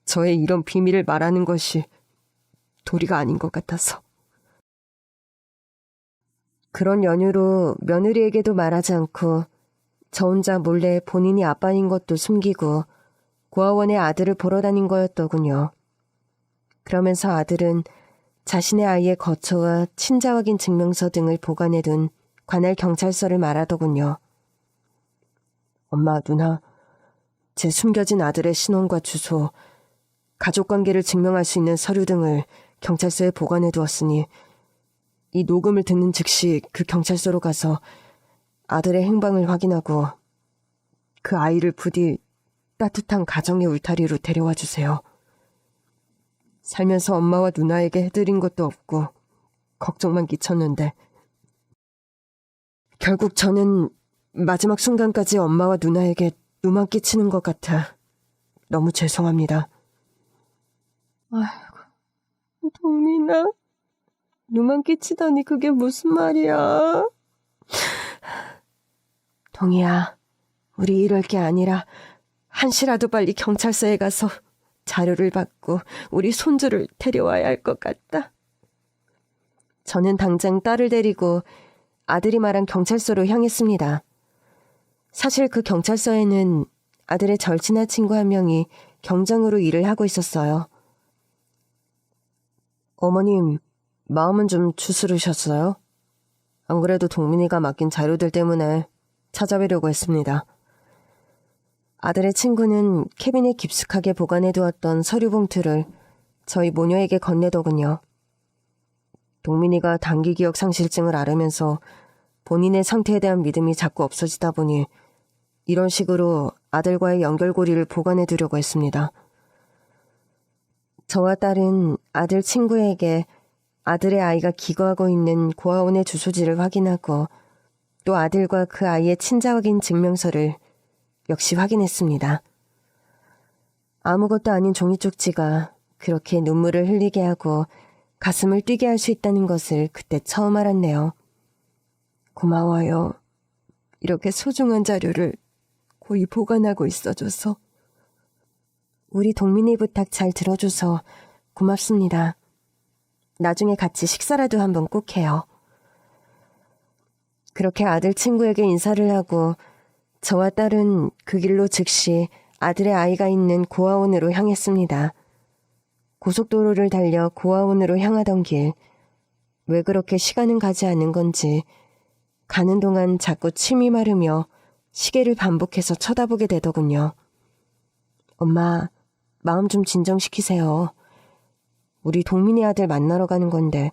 저의 이런 비밀을 말하는 것이 도리가 아닌 것 같아서. 그런 연유로 며느리에게도 말하지 않고 저 혼자 몰래 본인이 아빠인 것도 숨기고 고아원에 아들을 보러 다닌 거였더군요. 그러면서 아들은 자신의 아이의 거처와 친자 확인 증명서 등을 보관해둔 관할 경찰서를 말하더군요. 엄마, 누나, 제 숨겨진 아들의 신원과 주소, 가족관계를 증명할 수 있는 서류 등을 경찰서에 보관해두었으니 이 녹음을 듣는 즉시 그 경찰서로 가서 아들의 행방을 확인하고 그 아이를 부디 따뜻한 가정의 울타리로 데려와 주세요. 살면서 엄마와 누나에게 해드린 것도 없고 걱정만 끼쳤는데 결국 저는 마지막 순간까지 엄마와 누나에게 누만 끼치는 것 같아 너무 죄송합니다. 아이고, 동민아, 누만 끼치다니 그게 무슨 말이야? 동희야, 우리 이럴 게 아니라 한시라도 빨리 경찰서에 가서 자료를 받고 우리 손주를 데려와야 할 것 같다. 저는 당장 딸을 데리고 아들이 말한 경찰서로 향했습니다. 사실 그 경찰서에는 아들의 절친한 친구 한 명이 경장으로 일을 하고 있었어요. 어머님, 마음은 좀 추스르셨어요? 안 그래도 동민이가 맡긴 자료들 때문에 찾아뵈려고 했습니다. 아들의 친구는 캐빈에 깊숙하게 보관해두었던 서류 봉투를 저희 모녀에게 건네더군요. 동민이가 단기 기억 상실증을 앓으면서 본인의 상태에 대한 믿음이 자꾸 없어지다 보니 이런 식으로 아들과의 연결고리를 보관해두려고 했습니다. 저와 딸은 아들 친구에게 아들의 아이가 기거하고 있는 고아원의 주소지를 확인하고 또 아들과 그 아이의 친자 확인 증명서를 역시 확인했습니다. 아무것도 아닌 종이 쪽지가 그렇게 눈물을 흘리게 하고 가슴을 뛰게 할 수 있다는 것을 그때 처음 알았네요. 고마워요. 이렇게 소중한 자료를 고이 보관하고 있어줘서. 우리 동민이 부탁 잘 들어줘서 고맙습니다. 나중에 같이 식사라도 한번 꼭 해요. 그렇게 아들 친구에게 인사를 하고 저와 딸은 그 길로 즉시 아들의 아이가 있는 고아원으로 향했습니다. 고속도로를 달려 고아원으로 향하던 길, 왜 그렇게 시간은 가지 않는 건지 가는 동안 자꾸 침이 마르며 시계를 반복해서 쳐다보게 되더군요. 엄마, 마음 좀 진정시키세요. 우리 동민이 아들 만나러 가는 건데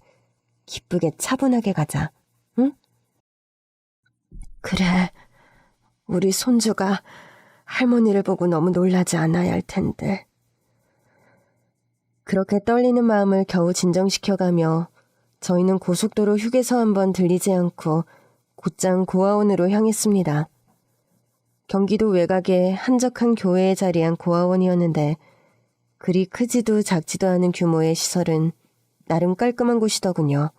기쁘게 차분하게 가자, 응? 그래, 우리 손주가 할머니를 보고 너무 놀라지 않아야 할 텐데. 그렇게 떨리는 마음을 겨우 진정시켜가며 저희는 고속도로 휴게소 한번 들리지 않고 곧장 고아원으로 향했습니다. 경기도 외곽의 한적한 교외에 자리한 고아원이었는데 그리 크지도 작지도 않은 규모의 시설은 나름 깔끔한 곳이더군요.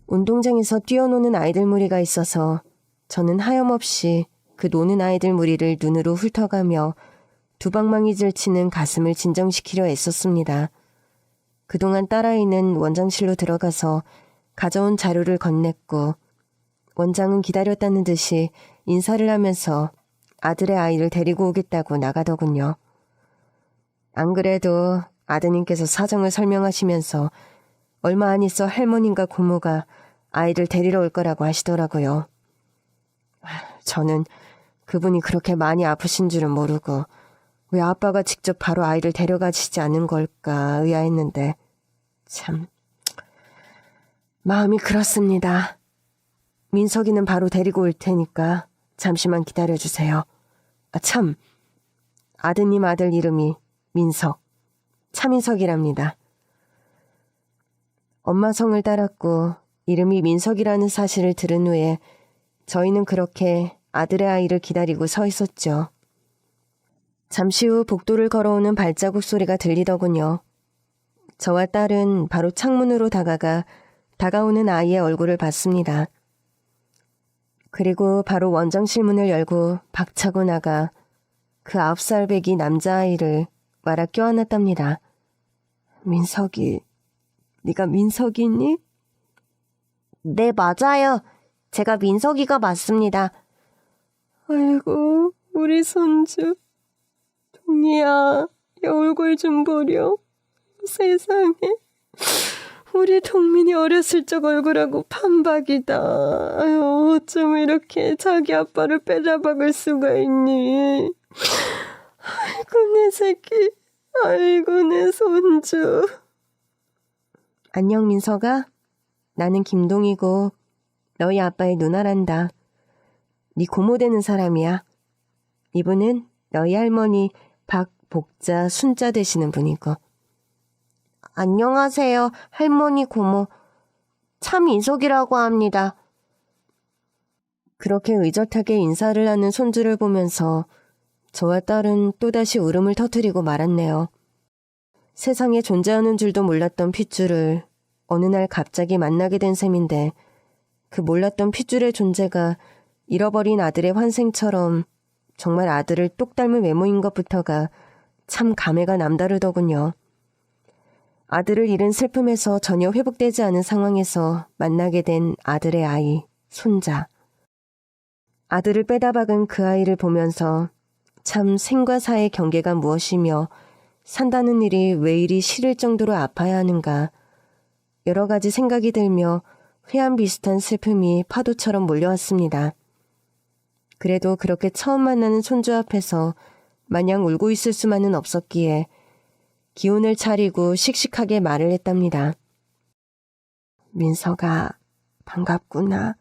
운동장에서 뛰어노는 아이들 무리가 있어서 저는 하염없이 그 노는 아이들 무리를 눈으로 훑어가며 두방망이 질치는 가슴을 진정시키려 애썼습니다. 그동안 딸아이는 원장실로 들어가서 가져온 자료를 건넸고 원장은 기다렸다는 듯이 인사를 하면서 아들의 아이를 데리고 오겠다고 나가더군요. 안 그래도 아드님께서 사정을 설명하시면서 얼마 안 있어 할머니과 고모가 아이를 데리러 올 거라고 하시더라고요. 저는 그분이 그렇게 많이 아프신 줄은 모르고 왜 아빠가 직접 바로 아이를 데려가시지 않은 걸까 의아했는데 참 마음이 그렇습니다. 민석이는 바로 데리고 올 테니까 잠시만 기다려주세요. 참, 아드님 아들 이름이 민석, 차민석이랍니다. 엄마 성을 따랐고 이름이 민석이라는 사실을 들은 후에 저희는 그렇게 아들의 아이를 기다리고 서 있었죠. 잠시 후 복도를 걸어오는 발자국 소리가 들리더군요. 저와 딸은 바로 창문으로 다가가 다가오는 아이의 얼굴을 봤습니다. 그리고 바로 원장실 문을 열고 박차고 나가 그 9살 배기 남자아이를 말아 껴안았답니다. 민석이, 네가 민석이니? 네, 맞아요. 제가 민석이가 맞습니다. 아이고, 우리 손주. 동이야, 이 얼굴 좀 보렴. 세상에. 우리 동민이 어렸을 적 얼굴하고 판박이다. 아유, 어쩜 이렇게 자기 아빠를 빼잡아갈 수가 있니? 아이고, 내 새끼. 아이고, 내 손주. 안녕, 민석아. 나는 김동이고 너희 아빠의 누나란다. 네 고모 되는 사람이야. 이분은 너희 할머니 박복자 순자 되시는 분이고. 안녕하세요, 할머니 고모. 차민석이라고 합니다. 그렇게 의젓하게 인사를 하는 손주를 보면서 저와 딸은 또다시 울음을 터뜨리고 말았네요. 세상에 존재하는 줄도 몰랐던 핏줄을 어느 날 갑자기 만나게 된 셈인데 그 몰랐던 핏줄의 존재가 잃어버린 아들의 환생처럼 정말 아들을 똑 닮은 외모인 것부터가 참 감회가 남다르더군요. 아들을 잃은 슬픔에서 전혀 회복되지 않은 상황에서 만나게 된 아들의 아이, 손자. 아들을 빼다 박은 그 아이를 보면서 참 생과 사의 경계가 무엇이며 산다는 일이 왜 이리 싫을 정도로 아파야 하는가. 여러 가지 생각이 들며 회한 비슷한 슬픔이 파도처럼 몰려왔습니다. 그래도 그렇게 처음 만나는 손주 앞에서 마냥 울고 있을 수만은 없었기에 기운을 차리고 씩씩하게 말을 했답니다. 민석아, 반갑구나.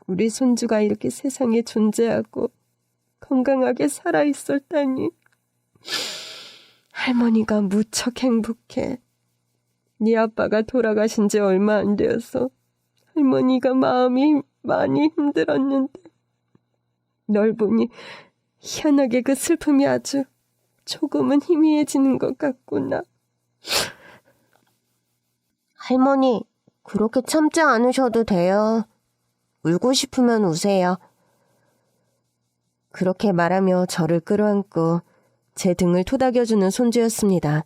우리 손주가 이렇게 세상에 존재하고 건강하게 살아있었다니. 할머니가 무척 행복해. 네 아빠가 돌아가신 지 얼마 안 되어서 할머니가 마음이 많이 힘들었는데 널 보니 희한하게 그 슬픔이 아주 조금은 희미해지는 것 같구나. 할머니, 그렇게 참지 않으셔도 돼요. 울고 싶으면 우세요. 그렇게 말하며 저를 끌어안고 제 등을 토닥여주는 손주였습니다.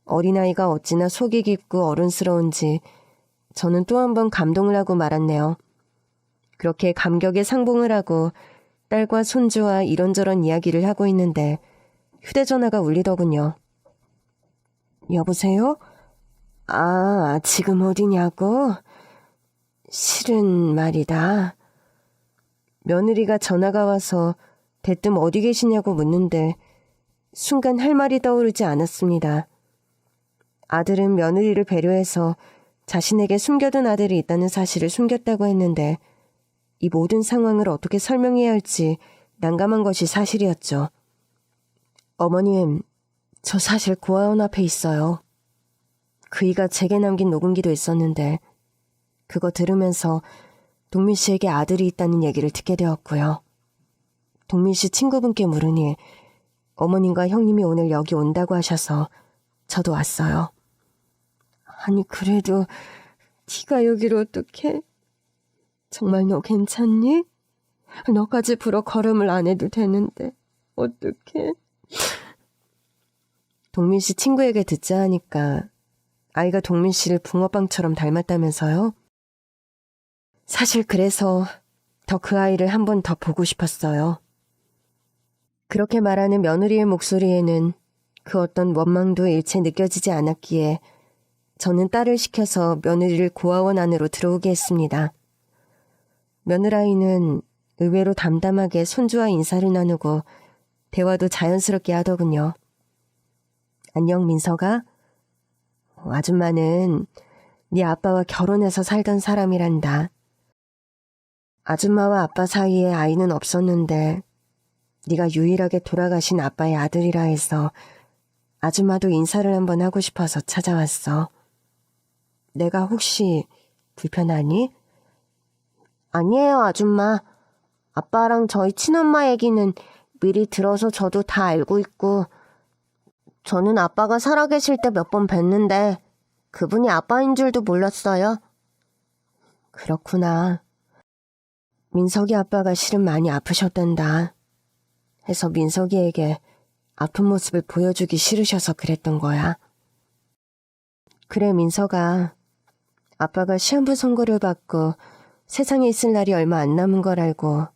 어린아이가 어찌나 속이 깊고 어른스러운지 저는 또 한 번 감동을 하고 말았네요. 그렇게 감격에 상봉을 하고 딸과 손주와 이런저런 이야기를 하고 있는데 휴대전화가 울리더군요. 여보세요? 아, 지금 어디냐고? 실은 말이다. 며느리가 전화가 와서 대뜸 어디 계시냐고 묻는데 순간 할 말이 떠오르지 않았습니다. 아들은 며느리를 배려해서 자신에게 숨겨둔 아들이 있다는 사실을 숨겼다고 했는데 이 모든 상황을 어떻게 설명해야 할지 난감한 것이 사실이었죠. 어머님, 저 사실 고아원 앞에 있어요. 그이가 제게 남긴 녹음기도 있었는데 그거 들으면서 동민 씨에게 아들이 있다는 얘기를 듣게 되었고요. 동민 씨 친구분께 물으니 어머님과 형님이 오늘 여기 온다고 하셔서 저도 왔어요. 아니 그래도 네가 여기로 어떡해? 정말 너 괜찮니? 너까지 불어 걸음을 안 해도 되는데 어떡해? 동민 씨 친구에게 듣자 하니까 아이가 동민 씨를 붕어빵처럼 닮았다면서요? 사실 그래서 더 그 아이를 한 번 더 보고 싶었어요. 그렇게 말하는 며느리의 목소리에는 그 어떤 원망도 일체 느껴지지 않았기에 저는 딸을 시켜서 며느리를 고아원 안으로 들어오게 했습니다. 며느라이는 의외로 담담하게 손주와 인사를 나누고 대화도 자연스럽게 하더군요. 안녕 민서가? 아줌마는 네 아빠와 결혼해서 살던 사람이란다. 아줌마와 아빠 사이에 아이는 없었는데 네가 유일하게 돌아가신 아빠의 아들이라 해서 아줌마도 인사를 한번 하고 싶어서 찾아왔어. 내가 혹시 불편하니? 아니에요, 아줌마. 아빠랑 저희 친엄마 얘기는 미리 들어서 저도 다 알고 있고 저는 아빠가 살아계실 때 몇 번 뵀는데 그분이 아빠인 줄도 몰랐어요. 그렇구나. 민석이 아빠가 실은 많이 아프셨단다. 해서 민석이에게 아픈 모습을 보여주기 싫으셔서 그랬던 거야. 그래 민석아, 아빠가 시한부 선고를 받고 세상에 있을 날이 얼마 안 남은 걸 알고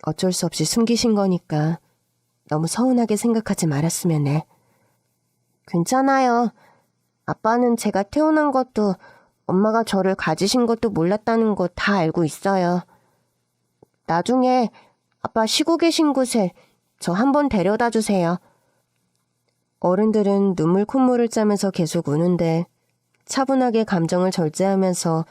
어쩔 수 없이 숨기신 거니까 너무 서운하게 생각하지 말았으면 해. 괜찮아요. 아빠는 제가 태어난 것도 엄마가 저를 가지신 것도 몰랐다는 거 다 알고 있어요. 나중에 아빠 쉬고 계신 곳에 저 한번 데려다 주세요. 어른들은 눈물 콧물을 짜면서 계속 우는데 차분하게 감정을 절제하면서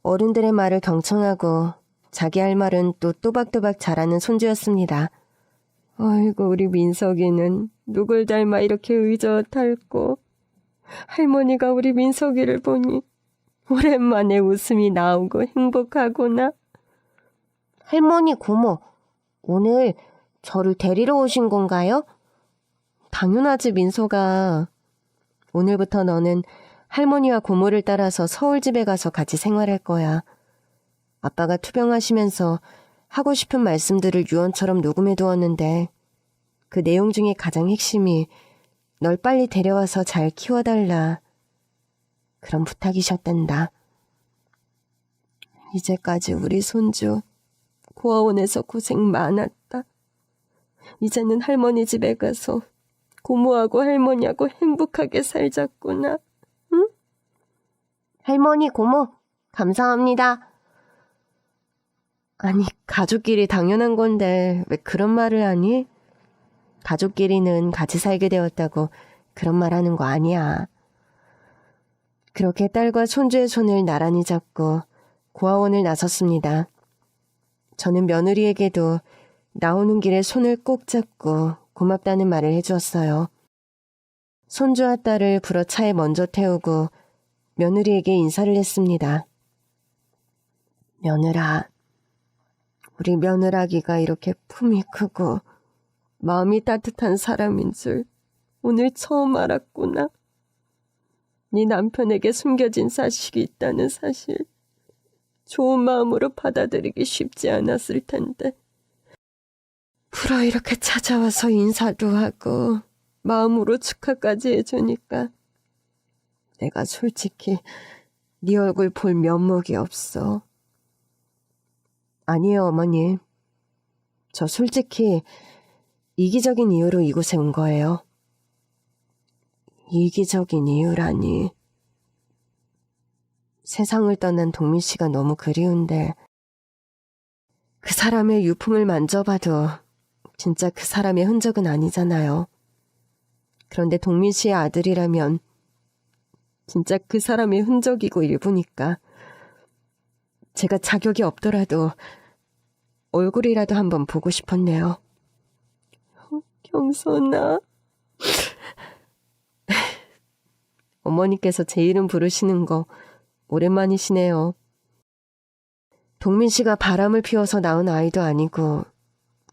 어른들의 말을 경청하고 자기 할 말은 또 또박또박 잘하는 손주였습니다. 아이고 우리 민석이는 누굴 닮아 이렇게 의젓할꼬. 할머니가 우리 민석이를 보니 오랜만에 웃음이 나오고 행복하구나. 할머니, 고모, 오늘 저를 데리러 오신 건가요? 당연하지 민석아. 오늘부터 너는 할머니와 고모를 따라서 서울집에 가서 같이 생활할 거야. 아빠가 투병하시면서 하고 싶은 말씀들을 유언처럼 녹음해 두었는데 그 내용 중에 가장 핵심이 널 빨리 데려와서 잘 키워달라. 그런 부탁이셨단다. 이제까지 우리 손주 고아원에서 고생 많았다. 이제는 할머니 집에 가서 고모하고 할머니하고 행복하게 살자꾸나. 응? 할머니, 고모, 감사합니다. 아니, 가족끼리 당연한 건데 왜 그런 말을 하니? 가족끼리는 같이 살게 되었다고 그런 말 하는 거 아니야. 그렇게 딸과 손주의 손을 나란히 잡고 고아원을 나섰습니다. 저는 며느리에게도 나오는 길에 손을 꼭 잡고 고맙다는 말을 해주었어요. 손주와 딸을 불어 차에 먼저 태우고 며느리에게 인사를 했습니다. 며느라, 우리 며느라기가 이렇게 품이 크고 마음이 따뜻한 사람인 줄 오늘 처음 알았구나. 네 남편에게 숨겨진 사실이 있다는 사실, 좋은 마음으로 받아들이기 쉽지 않았을 텐데. 프로 이렇게 찾아와서 인사도 하고 마음으로 축하까지 해주니까 내가 솔직히 네 얼굴 볼 면목이 없어. 아니에요, 어머님. 저 솔직히 이기적인 이유로 이곳에 온 거예요. 이기적인 이유라니. 세상을 떠난 동민 씨가 너무 그리운데 그 사람의 유품을 만져봐도 진짜 그 사람의 흔적은 아니잖아요. 그런데 동민 씨의 아들이라면 진짜 그 사람의 흔적이고 일부니까 제가 자격이 없더라도 얼굴이라도 한번 보고 싶었네요. 경선아. 어머니께서 제 이름 부르시는 거 오랜만이시네요. 동민 씨가 바람을 피워서 낳은 아이도 아니고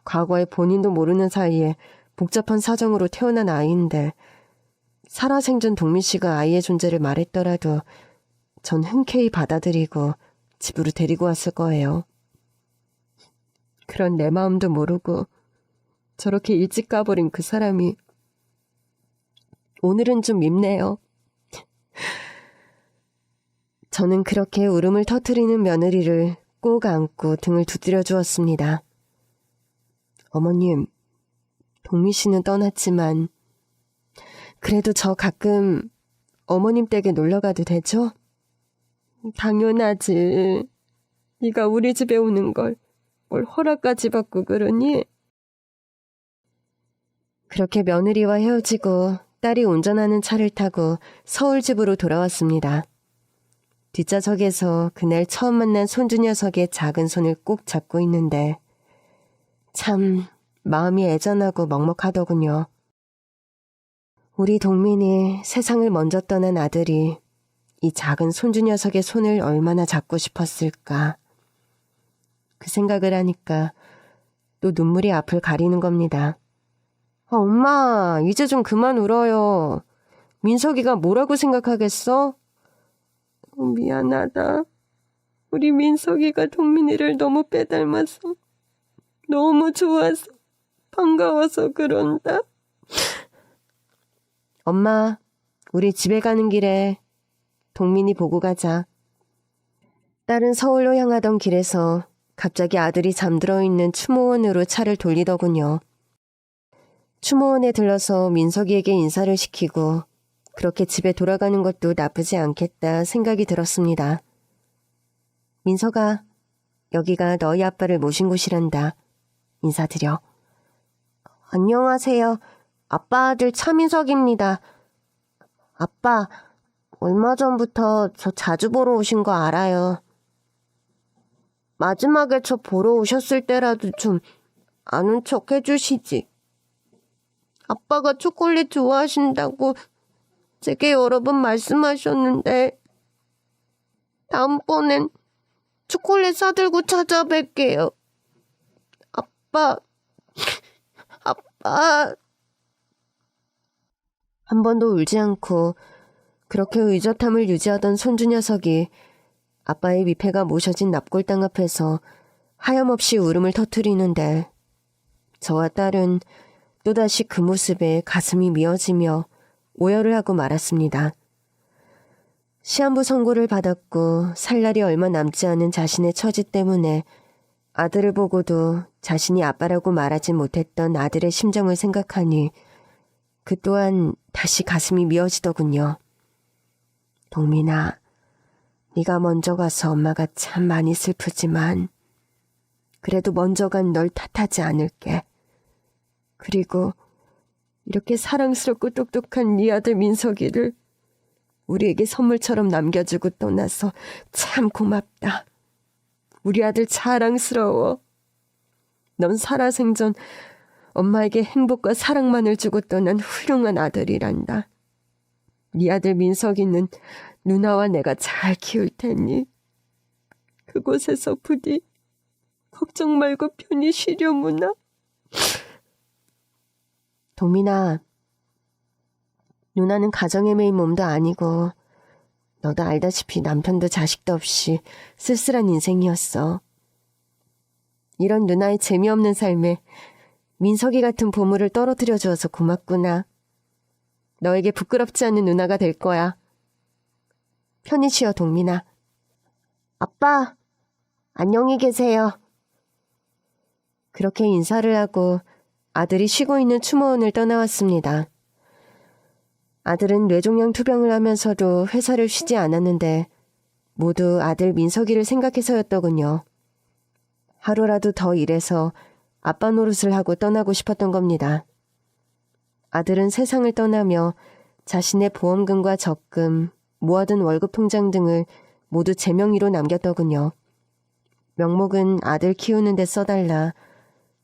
과거에 본인도 모르는 사이에 복잡한 사정으로 태어난 아이인데 살아생전 동민 씨가 아이의 존재를 말했더라도 전 흔쾌히 받아들이고 집으로 데리고 왔을 거예요. 그런 내 마음도 모르고 저렇게 일찍 가버린 그 사람이 오늘은 좀 밉네요. 저는 그렇게 울음을 터뜨리는 며느리를 꼭 안고 등을 두드려 주었습니다. 어머님, 동민 씨는 떠났지만 그래도 저 가끔 어머님 댁에 놀러가도 되죠? 당연하지. 네가 우리 집에 오는 걸 뭘 허락까지 받고 그러니? 그렇게 며느리와 헤어지고 딸이 운전하는 차를 타고 서울 집으로 돌아왔습니다. 뒷좌석에서 그날 처음 만난 손주 녀석의 작은 손을 꼭 잡고 있는데 참 마음이 애잔하고 먹먹하더군요. 우리 동민이 세상을 먼저 떠난 아들이 이 작은 손주 녀석의 손을 얼마나 잡고 싶었을까. 그 생각을 하니까 또 눈물이 앞을 가리는 겁니다. 엄마, 이제 좀 그만 울어요. 민석이가 뭐라고 생각하겠어? 미안하다. 우리 민석이가 동민이를 너무 빼닮아서 너무 좋아서 반가워서 그런다. 엄마, 우리 집에 가는 길에 동민이 보고 가자. 딸은 서울로 향하던 길에서 갑자기 아들이 잠들어 있는 추모원으로 차를 돌리더군요. 추모원에 들러서 민석이에게 인사를 시키고 그렇게 집에 돌아가는 것도 나쁘지 않겠다 생각이 들었습니다. 민석아, 여기가 너희 아빠를 모신 곳이란다. 인사드려. 안녕하세요. 아빠 아들 차민석입니다. 아빠, 얼마 전부터 저 자주 보러 오신 거 알아요. 마지막에 저 보러 오셨을 때라도 좀 아는 척 해주시지. 아빠가 초콜릿 좋아하신다고 제게 여러 번 말씀하셨는데 다음번엔 초콜릿 사들고 찾아뵐게요. 아빠. 한 번도 울지 않고 그렇게 의젓함을 유지하던 손주 녀석이 아빠의 미패가 모셔진 납골당 앞에서 하염없이 울음을 터뜨리는데 저와 딸은 또다시 그 모습에 가슴이 미어지며 오열을 하고 말았습니다. 시한부 선고를 받았고 살 날이 얼마 남지 않은 자신의 처지 때문에 아들을 보고도 자신이 아빠라고 말하지 못했던 아들의 심정을 생각하니 그 또한 다시 가슴이 미어지더군요. 동민아, 네가 먼저 가서 엄마가 참 많이 슬프지만 그래도 먼저 간 널 탓하지 않을게. 그리고 이렇게 사랑스럽고 똑똑한 네 아들 민석이를 우리에게 선물처럼 남겨주고 떠나서 참 고맙다. 우리 아들 자랑스러워. 넌 살아생전 엄마에게 행복과 사랑만을 주고 떠난 훌륭한 아들이란다. 네 아들 민석이는 누나와 내가 잘 키울 테니 그곳에서 부디 걱정 말고 편히 쉬려무나. 동민아, 누나는 가정에 매인 몸도 아니고 너도 알다시피 남편도 자식도 없이 쓸쓸한 인생이었어. 이런 누나의 재미없는 삶에 민석이 같은 보물을 떨어뜨려 주어서 고맙구나. 너에게 부끄럽지 않은 누나가 될 거야. 편히 쉬어, 동민아. 아빠, 안녕히 계세요. 그렇게 인사를 하고 아들이 쉬고 있는 추모원을 떠나왔습니다. 아들은 뇌종양 투병을 하면서도 회사를 쉬지 않았는데 모두 아들 민석이를 생각해서였더군요. 하루라도 더 일해서 아빠 노릇을 하고 떠나고 싶었던 겁니다. 아들은 세상을 떠나며 자신의 보험금과 적금, 모아둔 월급 통장 등을 모두 제 명의로 남겼더군요. 명목은 아들 키우는 데 써달라.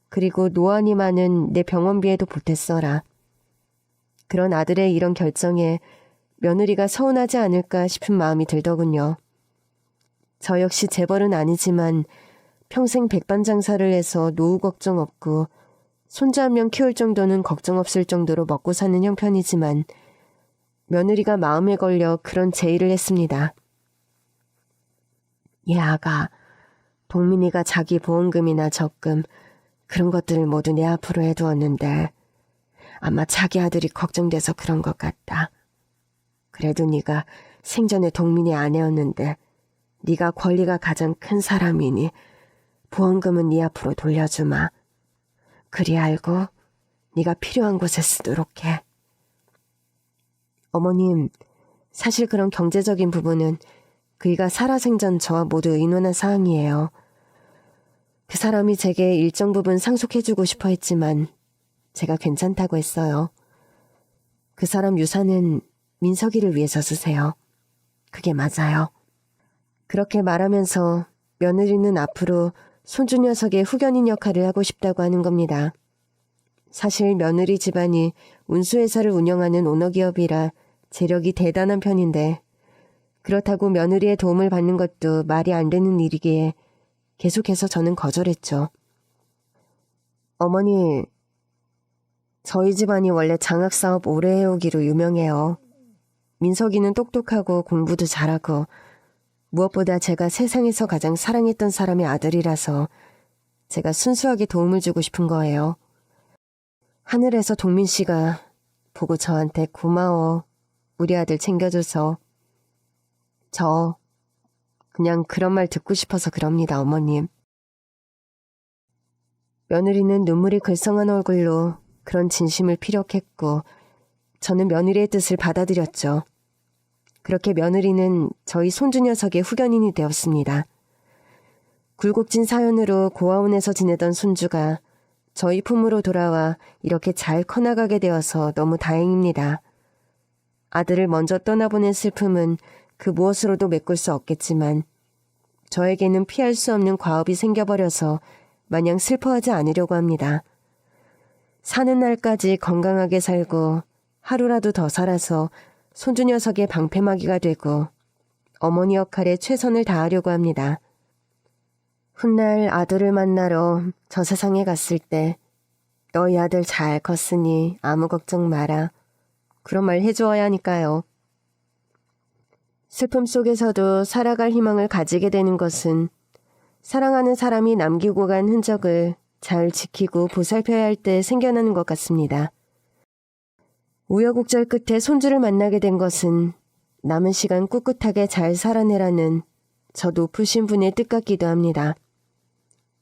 그리고 노안이 많은 내 병원비에도 보탰어라. 그런 아들의 이런 결정에 며느리가 서운하지 않을까 싶은 마음이 들더군요. 저 역시 재벌은 아니지만 평생 백반장사를 해서 노후 걱정 없고 손주 한 명 키울 정도는 걱정 없을 정도로 먹고 사는 형편이지만 며느리가 마음에 걸려 그런 제의를 했습니다. 얘 아가, 동민이가 자기 보험금이나 적금 그런 것들을 모두 내 앞으로 해두었는데 아마 자기 아들이 걱정돼서 그런 것 같다. 그래도 네가 생전에 동민이 아내였는데 네가 권리가 가장 큰 사람이니 보험금은 네 앞으로 돌려주마. 그리 알고 네가 필요한 곳에 쓰도록 해. 어머님, 사실 그런 경제적인 부분은 그이가 살아생전 저와 모두 의논한 사항이에요. 그 사람이 제게 일정 부분 상속해주고 싶어 했지만 제가 괜찮다고 했어요. 그 사람 유산은 민석이를 위해서 쓰세요. 그게 맞아요. 그렇게 말하면서 며느리는 앞으로 손주 녀석의 후견인 역할을 하고 싶다고 하는 겁니다. 사실 며느리 집안이 운수회사를 운영하는 오너기업이라 재력이 대단한 편인데 그렇다고 며느리의 도움을 받는 것도 말이 안 되는 일이기에 계속해서 저는 거절했죠. 어머니, 저희 집안이 원래 장학사업 오래 해오기로 유명해요. 민석이는 똑똑하고 공부도 잘하고 무엇보다 제가 세상에서 가장 사랑했던 사람의 아들이라서 제가 순수하게 도움을 주고 싶은 거예요. 하늘에서 동민 씨가 보고 저한테 고마워, 우리 아들 챙겨줘서. 저 그냥 그런 말 듣고 싶어서 그럽니다, 어머님. 며느리는 눈물이 글썽한 얼굴로 그런 진심을 피력했고 저는 며느리의 뜻을 받아들였죠. 그렇게 며느리는 저희 손주 녀석의 후견인이 되었습니다. 굴곡진 사연으로 고아원에서 지내던 손주가 저희 품으로 돌아와 이렇게 잘 커나가게 되어서 너무 다행입니다. 아들을 먼저 떠나보낸 슬픔은 그 무엇으로도 메꿀 수 없겠지만 저에게는 피할 수 없는 과업이 생겨버려서 마냥 슬퍼하지 않으려고 합니다. 사는 날까지 건강하게 살고 하루라도 더 살아서 손주 녀석의 방패막이가 되고 어머니 역할에 최선을 다하려고 합니다. 훗날 아들을 만나러 저 세상에 갔을 때 너희 아들 잘 컸으니 아무 걱정 마라. 그런 말 해주어야 하니까요. 슬픔 속에서도 살아갈 희망을 가지게 되는 것은 사랑하는 사람이 남기고 간 흔적을 잘 지키고 보살펴야 할 때 생겨나는 것 같습니다. 우여곡절 끝에 손주를 만나게 된 것은 남은 시간 꿋꿋하게 잘 살아내라는 저 높으신 분의 뜻 같기도 합니다.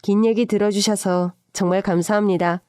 긴 얘기 들어주셔서 정말 감사합니다.